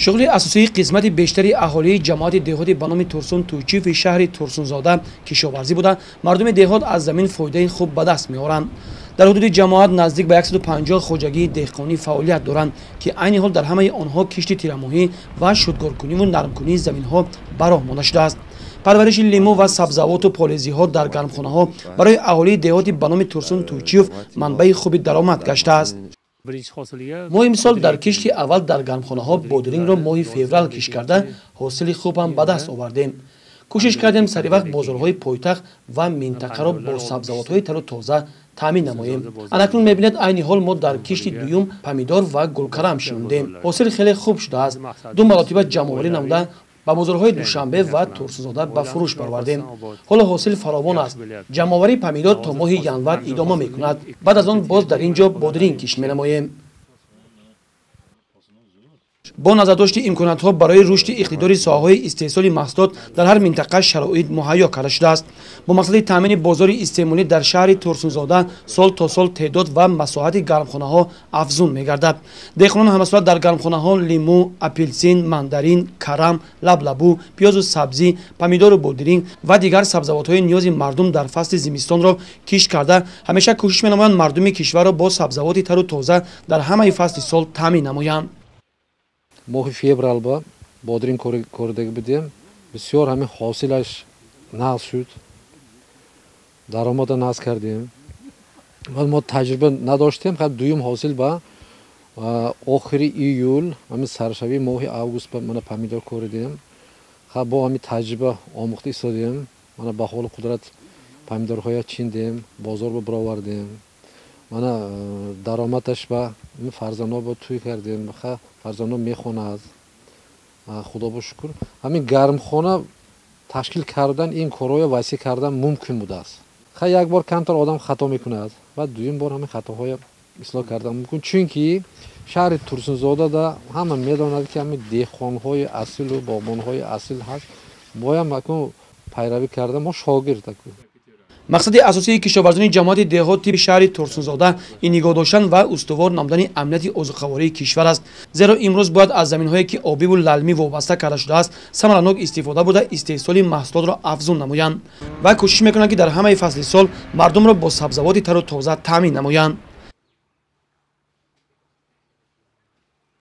شغل اساسی قسمت بیشتری اهالی جماعت دهاتی به نام ترسون توچیف شهر ترسونزاده کشاورزی بوده. مردم دهات از زمین فایده خوب به دست میآورند. در حدود جماعت نزدیک به 150 خوجگی دهقانی فعالیت دارند که عین حال در همه آنها کشت تیرماهی و شودگارکنی و نرمکنی زمین ها براه مانده شده است. پرورش لیمو و سبزوات و پالزی ها در گرمخانه ها برای اهالی دهاتی به نام ترسون توچیف منبع خوب درآمد گشته است. ما امسال در کشت اول در گرمخانه ها بادرینگ را ماه فوریه کش کرده حاصل خوب هم به دست آوردیم. کوشش کردیم سری وقت بازارهای پایتخت و منطقه را با سبزوات های تر و تازه تامین نماییم. اکنون میبینید عین حال ما در کشت دوم پمیدار و گلکرم شوندیم. حاصل خیلی خوب شده است. 2 مرتبه جمع‌آوری نموده با بازارهای دوشنبه و ترسونزاده به فروش بردیم. حالا حاصل فراوان است. جمع‌آوری پمیدار تا ماه ینور ادامه میکند. بعد از آن باز در اینجا بادرینگ کشت می‌نماییم. با نظرداشت امکانات‌ها برای رشد اقتدار ساحه‌های استحصال محصولات در هر منطقه شرایط مهیا کرده شده است. با مقصد تامین بازار استعمالی در شهر ترسونزاده سال تا سال تعداد و مساحت گرمخانه‌ها افزون می‌گردد. دهقانان همصورت در گرمخانه‌ها لیمو، اپلسین، ماندارین، کرم، لبلبو، پیاز و سبزی، پمیدار و بادرینگ و دیگر سبزوات‌های نیاز مردم در فصل زمستان را کشت کرده همیشه کوشش می‌نمایند مردم کشور را با سبزوات تر و تازه در همه فصل سال تامین نمایند. ماه فевраль با بادرینگ کوردگی بودیم. بسیار همین حاصلش نقص شد. درآمد نقص کردیم. و ما تجربه نداشتیم. خب دوم حاصل با آخری ایول همین سرشوی ماه اوگوست با من پمیدار کوردیم. خب با همین تجربه آموخته ایستادیم. من با حال قدرت پمیدارهای چیندیم. بازار رو برآوردیم. من درآمدش با فرزندان با توی کردیم. خب فرزندان میخونه از خدا با شکر. همین گرمخانه تشکیل کردن این کارهای وسیع کردن ممکن بوده است. خب یک بار کمتر آدم خطا میکنه و دوم بار همین خطاهای اصلاح کردن ممکن. چونکی شهر ترسونزاده دا همه میداند که همین دهقانهای اصیل و باغبانهای اصیل هست. باید مکن پیروی کردن ما شاگرد کنیم. مقصد اساسی کشاورزان جماعت دهاتی شهر ترسونزاده این نگاه داشتن و استوار نمودن امنیت عضوخواری کشور است. زیرا امروز باید از زمین‌هایی که آبی و للمی وابسته کرده شده است ثمرناک استفاده بوده استحصال محصولات را افزون نمایند و کوشش میکنند که در همه فصل سال مردم را با سبزوات تر و تازه تامین نمایند.